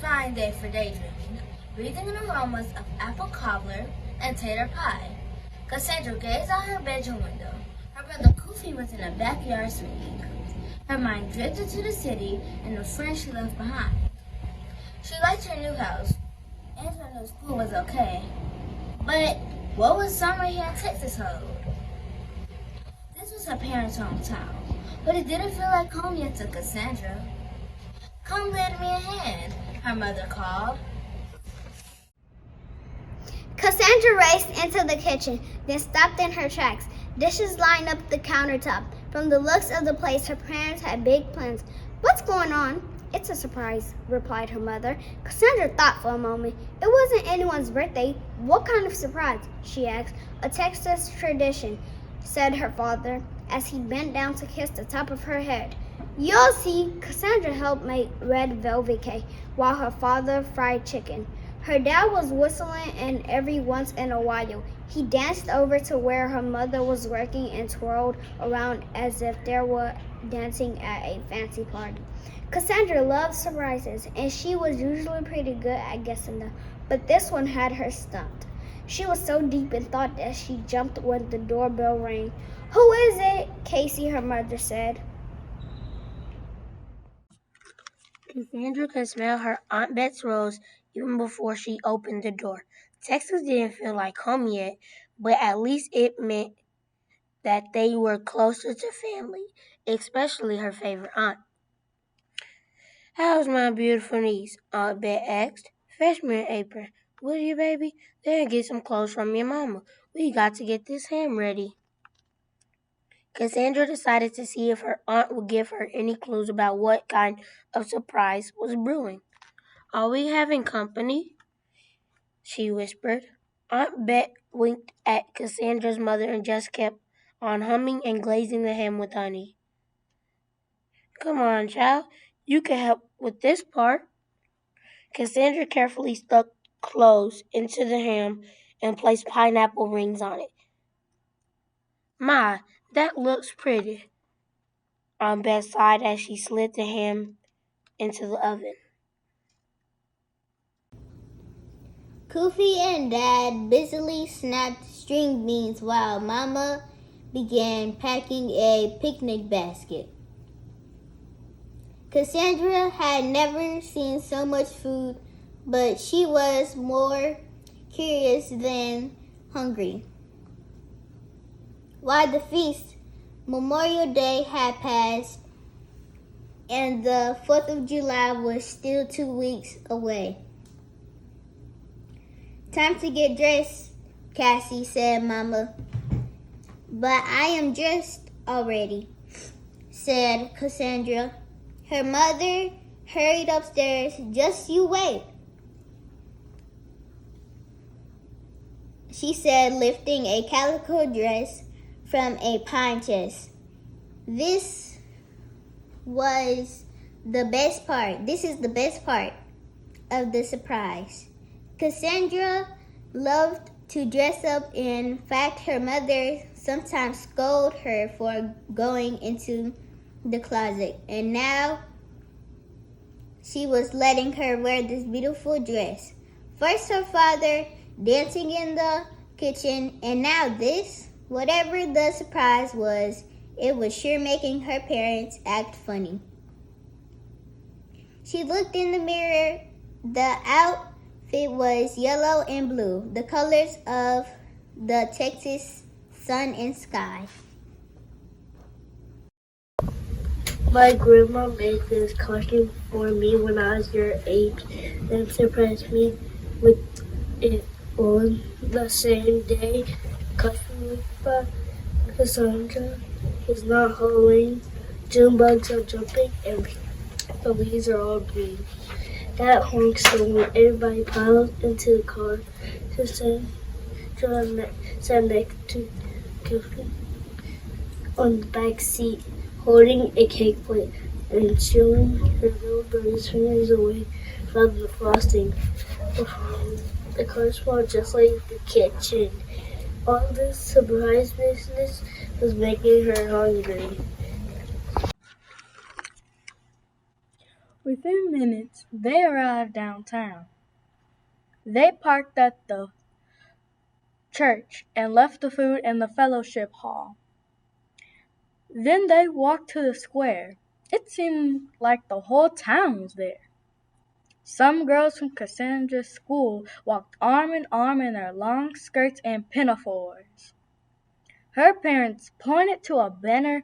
fine day for daydreaming, breathing in aromas of apple cobbler and tater pie. Cassandra gazed out her bedroom window. Her brother Kofi was in the backyard swinging. Her mind drifted to the city and the friends she left behind. She liked her new house, and her new school was okay. But what would summer here in Texas hold? This was her parents' hometown, but it didn't feel like home yet to Cassandra. "Come lend me a hand," her mother called. Cassandra raced into the kitchen, then stopped in her tracks. Dishes lined up the countertop. From the looks of the place, her parents had big plans. "What's going on?" "It's a surprise," replied her mother. Cassandra thought for a moment. It wasn't anyone's birthday. "What kind of surprise?" she asked. "A Texas tradition," said her father, as he bent down to kiss the top of her head. "You'll see." Cassandra helped make red velvet cake while her father fried chicken. Her dad was whistling, and every once in a while, he danced over to where her mother was working and twirled around as if they were dancing at a fancy party. Cassandra loved surprises, and she was usually pretty good at guessing them, but this one had her stumped. She was so deep in thought that she jumped when the doorbell rang. "Who is it?" Casey, her mother, said. Cassandra could smell her Aunt Bet's rose even before she opened the door. Texas didn't feel like home yet, but at least it meant that they were closer to family, especially her favorite aunt. "How's my beautiful niece?" Aunt Bet asked. "Fetch me an apron, will you, baby? Then get some clothes from your mama. We got to get this ham ready." Cassandra decided to see if her aunt would give her any clues about what kind of surprise was brewing. "Are we having company?" she whispered. Aunt Bet winked at Cassandra's mother and just kept on humming and glazing the ham with honey. "Come on, child. You can help with this part." Cassandra carefully stuck cloves into the ham and placed pineapple rings on it. "My, that looks pretty," Aunt Bet sighed as she slid the ham into the oven. Kofi and Dad busily snapped string beans while Mama began packing a picnic basket. Cassandra had never seen so much food, but she was more curious than hungry. While the feast, Memorial Day had passed, and the 4th of July was still 2 weeks away. "Time to get dressed," Cassie said, Mama. "But I am dressed already," said Cassandra. Her mother hurried upstairs. "Just you wait," she said, lifting a calico dress from a pine chest. This is the best part of the surprise. Cassandra loved to dress up. In fact, her mother sometimes scolded her for going into the closet, and now she was letting her wear this beautiful dress. First her father dancing in the kitchen, and now this. Whatever the surprise was, it was sure making her parents act funny. She looked in the mirror. The outfit was yellow and blue, the colors of the Texas sun and sky. "My grandma made this costume for me when I was your age and surprised me with it on the same day." Costume by Cassandra is not Halloween. June bugs are jumping and the leaves are all green. Dad honks so when everybody piles into the car. Cassandra sat next to Kofi on the back seat, holding a cake plate and shooing her little brother's fingers away from the frosting. The car smelled just like the kitchen. All this surprise business was making her hungry. Within minutes, they arrived downtown. They parked at the church and left the food in the fellowship hall. Then they walked to the square. It seemed like the whole town was there. Some girls from Cassandra's school walked arm in arm in their long skirts and pinafores. Her parents pointed to a banner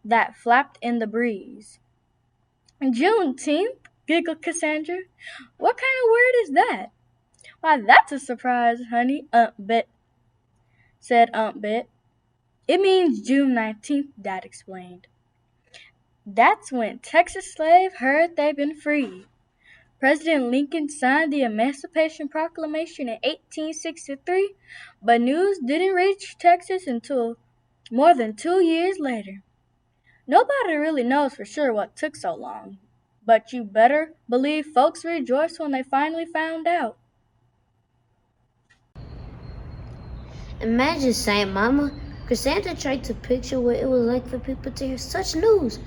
that flapped in the breeze. Juneteenth, giggled Cassandra. What kind of word is that? Why, that's a surprise, honey, said Aunt Bet. It means June 19th, Dad explained. That's when Texas slaves heard they'd been freed. President Lincoln signed the Emancipation Proclamation in 1863, but news didn't reach Texas until more than 2 years later. Nobody really knows for sure what took so long, but you better believe folks rejoiced when they finally found out. Imagine saying, Mama, Cassandra tried to picture what it was like for people to hear such news.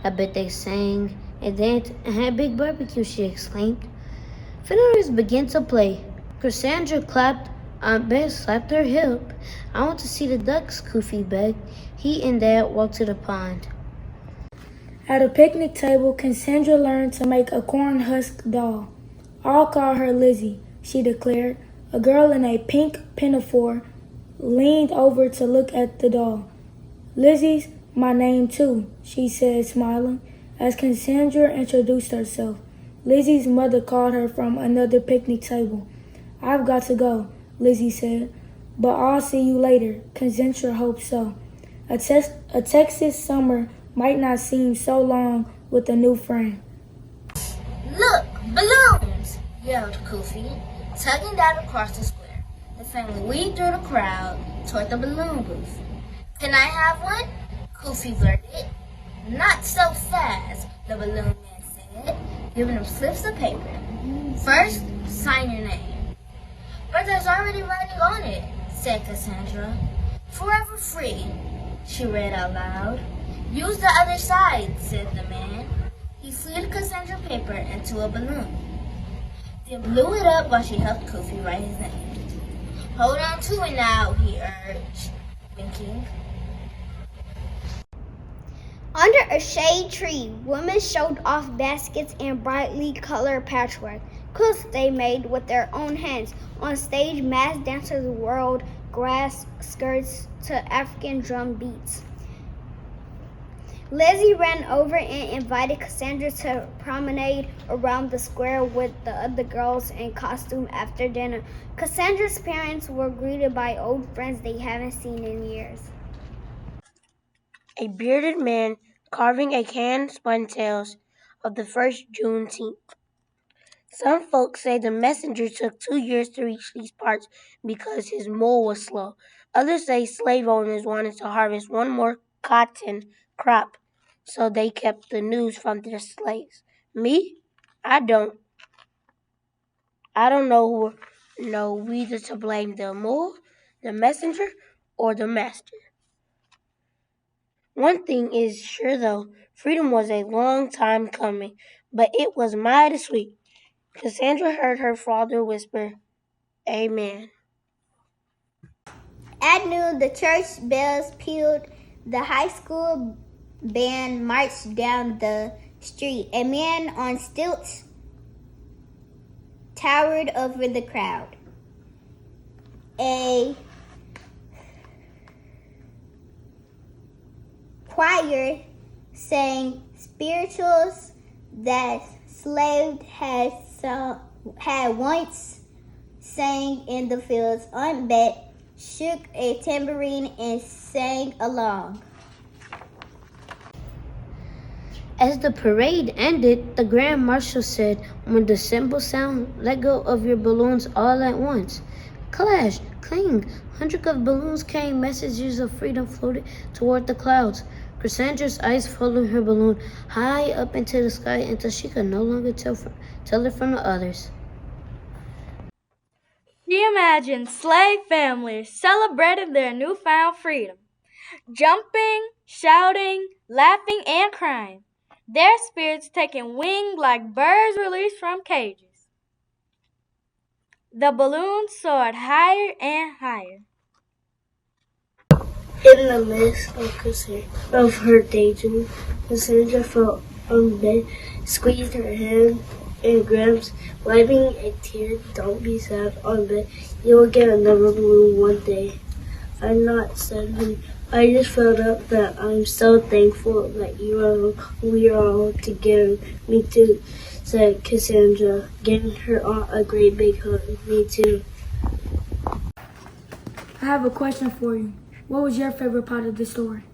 I bet they sang and danced and had a big barbecue, she exclaimed. Fiddlers began to play. Cassandra clapped. Aunt Beth slapped her hip. I want to see the ducks, Koofy begged. He and Dad walked to the pond. At a picnic table, Cassandra learned to make a corn husk doll. I'll call her Lizzie, she declared. A girl in a pink pinafore leaned over to look at the doll. Lizzie's my name too, she said, smiling, as Cassandra introduced herself. Lizzie's mother called her from another picnic table. I've got to go, Lizzie said, but I'll see you later. Cassandra hoped so. A Texas summer might not seem so long with a new friend. Look, balloons! Yelled Koofy, tugging Dad across the square. The family weaved through the crowd toward the balloon booth. Can I have one? Koofy blurted. Not so fast, the balloon man said, giving him slips of paper. First, sign your name. But there's already writing on it, said Cassandra. Forever free, she read out loud. Use the other side, said the man. He slid Cassandra's paper into a balloon, then blew it up while she helped Koofy write his name. Hold on to it now, he urged, winking. Under a shade tree, women showed off baskets and brightly colored patchwork, quilts they made with their own hands. On stage, mass dancers whirled grass skirts to African drum beats. Lizzie ran over and invited Cassandra to promenade around the square with the other girls in costume after dinner. Cassandra's parents were greeted by old friends they haven't seen in years. A bearded man carving a can spun tales of the first Juneteenth. Some folks say the messenger took 2 years to reach these parts because his mule was slow. Others say slave owners wanted to harvest one more cotton crop, so they kept the news from their slaves. Me? I don't know whether to blame the mule, the messenger, or the master. One thing is sure though, freedom was a long time coming, but it was mighty sweet. Cassandra heard her father whisper, Amen. At noon, the church bells pealed. The high school band marched down the street. A man on stilts towered over the crowd. A choir sang spirituals that slaves had once sang in the fields. Aunt Bet shook a tambourine and sang along. As the parade ended, the Grand Marshal said, when the cymbals sound, let go of your balloons all at once. Clash, cling, hundreds of balloons carrying messages of freedom floated toward the clouds. Cassandra's eyes followed her balloon high up into the sky until she could no longer tell it from the others. She imagined slave families celebrating their newfound freedom, jumping, shouting, laughing, and crying. their spirits taking wing like birds released from cages. The balloons soared higher and higher. In the midst of her daydream, Cassandra fell on the bed, squeezed her hand, and Gramps, wiping a tear, "Don't be sad on the bed. You will get another balloon one day." "I'm not sad, honey. I just felt up that I'm so thankful that we are all together." "Me too," said Cassandra, giving her aunt a great big hug. "Me too." I have a question for you. What was your favorite part of the story?